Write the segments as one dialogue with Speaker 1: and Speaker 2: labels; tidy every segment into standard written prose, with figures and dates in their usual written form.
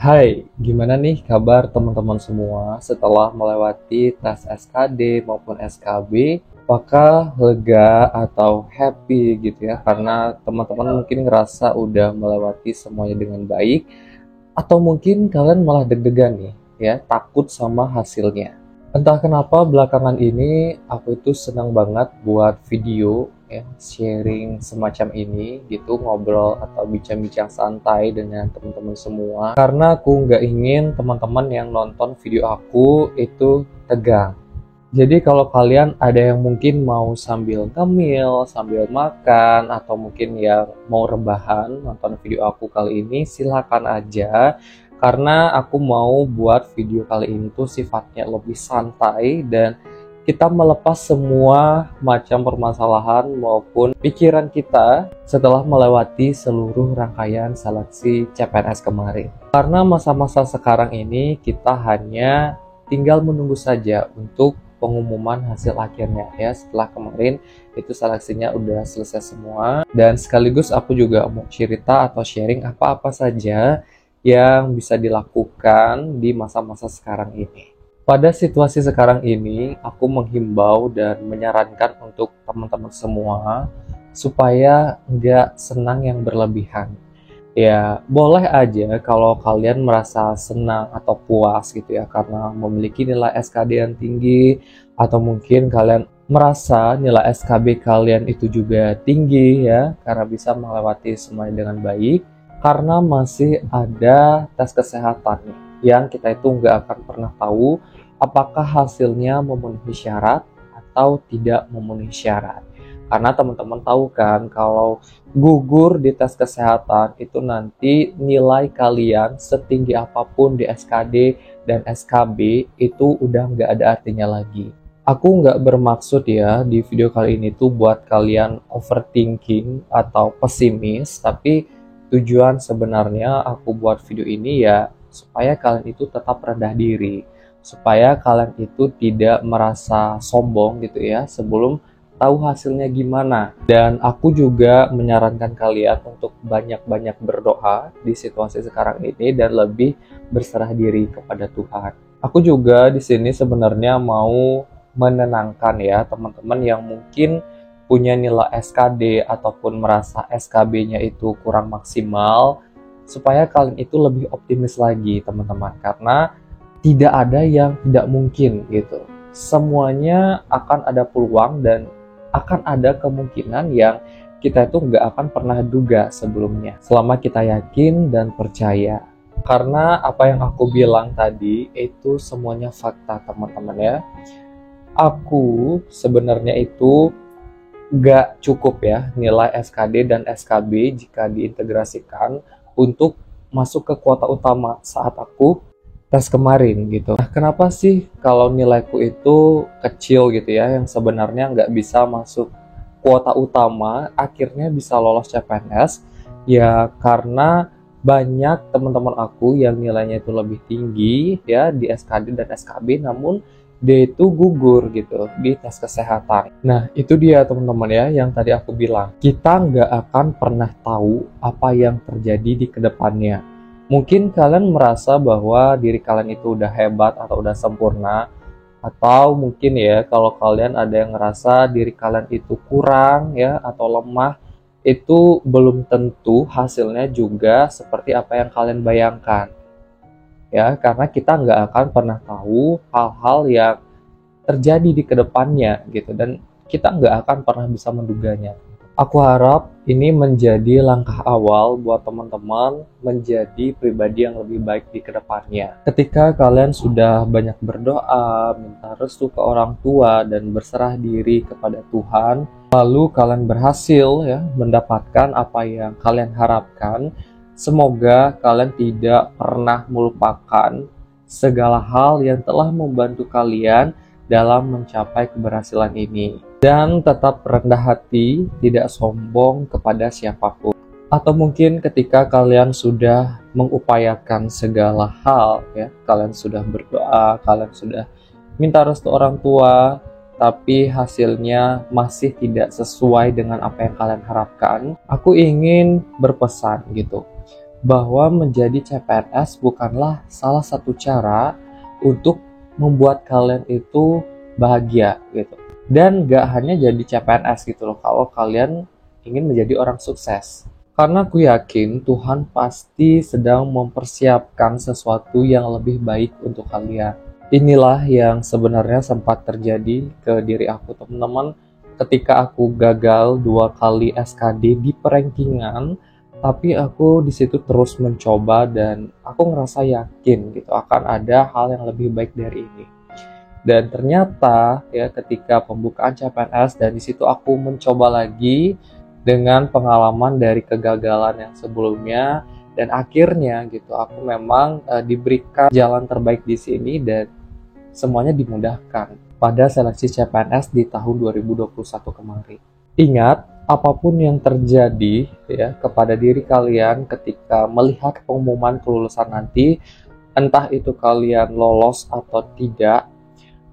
Speaker 1: Hai, gimana nih kabar teman-teman semua setelah melewati tes SKD maupun SKB? Apakah lega atau happy gitu ya? Karena teman-teman mungkin ngerasa udah melewati semuanya dengan baik, atau mungkin kalian malah deg-degan nih ya, takut sama hasilnya. Entah kenapa belakangan ini aku itu senang banget buat video ya, sharing semacam ini gitu, ngobrol atau bincang-bincang santai dengan teman-teman semua. Karena aku nggak ingin teman-teman yang nonton video aku itu tegang. Jadi kalau kalian ada yang mungkin mau sambil ngemil, sambil makan, atau mungkin yang mau rebahan nonton video aku kali ini, silakan aja. Karena aku mau buat video kali ini tuh sifatnya lebih santai dan kita melepas semua macam permasalahan maupun pikiran kita setelah melewati seluruh rangkaian seleksi CPNS kemarin. Karena masa-masa sekarang ini kita hanya tinggal menunggu saja untuk pengumuman hasil akhirnya ya, setelah kemarin itu seleksinya udah selesai semua. Dan sekaligus aku juga mau cerita atau sharing apa-apa saja yang bisa dilakukan di masa-masa sekarang ini. Pada situasi sekarang ini, aku menghimbau dan menyarankan untuk teman-teman semua supaya nggak senang yang berlebihan. Ya, boleh aja kalau kalian merasa senang atau puas gitu ya karena memiliki nilai SKD yang tinggi, atau mungkin kalian merasa nilai SKB kalian itu juga tinggi ya karena bisa melewati semuanya dengan baik, karena masih ada tes kesehatan yang kita itu nggak akan pernah tahu apakah hasilnya memenuhi syarat atau tidak memenuhi syarat. Karena teman-teman tahu kan kalau gugur di tes kesehatan itu nanti nilai kalian setinggi apapun di SKD dan SKB itu udah nggak ada artinya lagi. Aku nggak bermaksud ya di video kali ini tuh buat kalian overthinking atau pesimis, tapi tujuan sebenarnya aku buat video ini ya supaya kalian itu tetap rendah diri, supaya kalian itu tidak merasa sombong gitu ya sebelum tahu hasilnya gimana. Dan aku juga menyarankan kalian untuk banyak-banyak berdoa di situasi sekarang ini dan lebih berserah diri kepada Tuhan. Aku juga di sini sebenarnya mau menenangkan ya teman-teman yang mungkin punya nilai SKD ataupun merasa SKB-nya itu kurang maksimal, supaya kalian itu lebih optimis lagi teman-teman, karena tidak ada yang tidak mungkin gitu. Semuanya akan ada peluang dan akan ada kemungkinan yang kita itu nggak akan pernah duga sebelumnya, selama kita yakin dan percaya. Karena apa yang aku bilang tadi itu semuanya fakta teman-teman ya. Aku sebenarnya itu nggak cukup ya nilai SKD dan SKB jika diintegrasikan untuk masuk ke kuota utama saat aku tes kemarin gitu. Nah, kenapa sih kalau nilaiku itu kecil gitu ya, yang sebenarnya nggak bisa masuk kuota utama, akhirnya bisa lolos CPNS? Ya karena banyak teman-teman aku yang nilainya itu lebih tinggi ya di SKD dan SKB, namun dia itu gugur gitu di tes kesehatan. Nah itu dia teman-teman ya yang tadi aku bilang, kita nggak akan pernah tahu apa yang terjadi di kedepannya. Mungkin kalian merasa bahwa diri kalian itu udah hebat atau udah sempurna, atau mungkin ya kalau kalian ada yang ngerasa diri kalian itu kurang ya atau lemah, itu belum tentu hasilnya juga seperti apa yang kalian bayangkan ya, karena kita nggak akan pernah tahu hal-hal yang terjadi di kedepannya gitu, dan kita nggak akan pernah bisa menduganya. Aku harap ini menjadi langkah awal buat teman-teman menjadi pribadi yang lebih baik di kedepannya. Ketika kalian sudah banyak berdoa, minta restu ke orang tua, dan berserah diri kepada Tuhan, lalu kalian berhasil ya mendapatkan apa yang kalian harapkan, semoga kalian tidak pernah melupakan segala hal yang telah membantu kalian dalam mencapai keberhasilan ini. Dan tetap rendah hati, tidak sombong kepada siapapun. Atau mungkin ketika kalian sudah mengupayakan segala hal, ya, kalian sudah berdoa, kalian sudah minta restu orang tua, tapi hasilnya masih tidak sesuai dengan apa yang kalian harapkan, aku ingin berpesan gitu. bahwa menjadi CPNS bukanlah salah satu cara untuk membuat kalian itu bahagia gitu. Dan gak hanya jadi CPNS gitu loh, kalau kalian ingin menjadi orang sukses. Karena aku yakin Tuhan pasti sedang mempersiapkan sesuatu yang lebih baik untuk kalian. Inilah yang sebenarnya sempat terjadi ke diri aku, teman-teman, ketika aku gagal 2 kali SKD di perankingan, tapi aku di situ terus mencoba dan aku ngerasa yakin gitu akan ada hal yang lebih baik dari ini. Dan ternyata ya ketika pembukaan CPNS dan di situ aku mencoba lagi dengan pengalaman dari kegagalan yang sebelumnya, dan akhirnya gitu aku memang diberikan jalan terbaik di sini dan semuanya dimudahkan pada seleksi CPNS di tahun 2021 kemarin. Ingat, apapun yang terjadi ya kepada diri kalian ketika melihat pengumuman kelulusan nanti, entah itu kalian lolos atau tidak,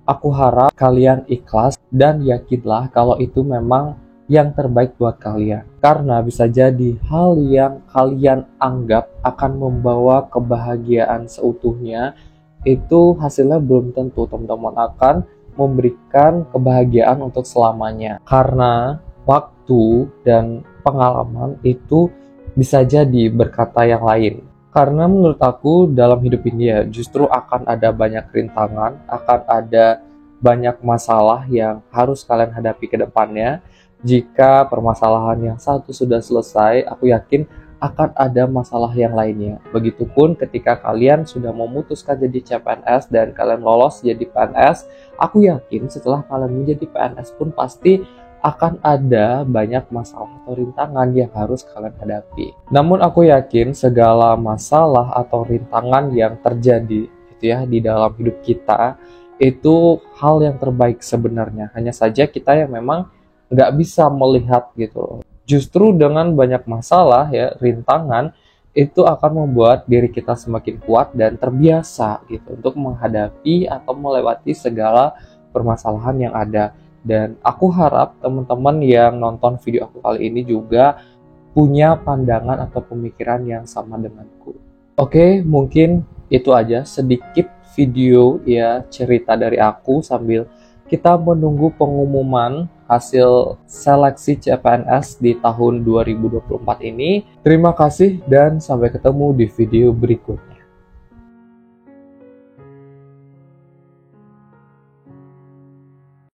Speaker 1: aku harap kalian ikhlas dan yakinlah kalau itu memang yang terbaik buat kalian. Karena bisa jadi hal yang kalian anggap akan membawa kebahagiaan seutuhnya, itu hasilnya belum tentu teman-teman akan memberikan kebahagiaan untuk selamanya. Karena waktu dan pengalaman itu bisa jadi berkata yang lain. Karena menurut aku dalam hidup ini ya justru akan ada banyak rintangan, akan ada banyak masalah yang harus kalian hadapi ke depannya. Jika permasalahan yang satu sudah selesai, aku yakin akan ada masalah yang lainnya. Begitupun ketika kalian sudah memutuskan jadi CPNS dan kalian lolos jadi PNS, aku yakin setelah kalian menjadi PNS pun pasti akan ada banyak masalah atau rintangan yang harus kalian hadapi. Namun aku yakin segala masalah atau rintangan yang terjadi gitu ya di dalam hidup kita itu hal yang terbaik sebenarnya. Hanya saja kita yang memang nggak bisa melihat gitu. Justru dengan banyak masalah ya, rintangan itu akan membuat diri kita semakin kuat dan terbiasa gitu untuk menghadapi atau melewati segala permasalahan yang ada. Dan aku harap teman-teman yang nonton video aku kali ini juga punya pandangan atau pemikiran yang sama denganku. Oke, mungkin itu aja sedikit video ya cerita dari aku sambil kita menunggu pengumuman hasil seleksi CPNS di tahun 2024 ini. Terima kasih dan sampai ketemu di video berikutnya.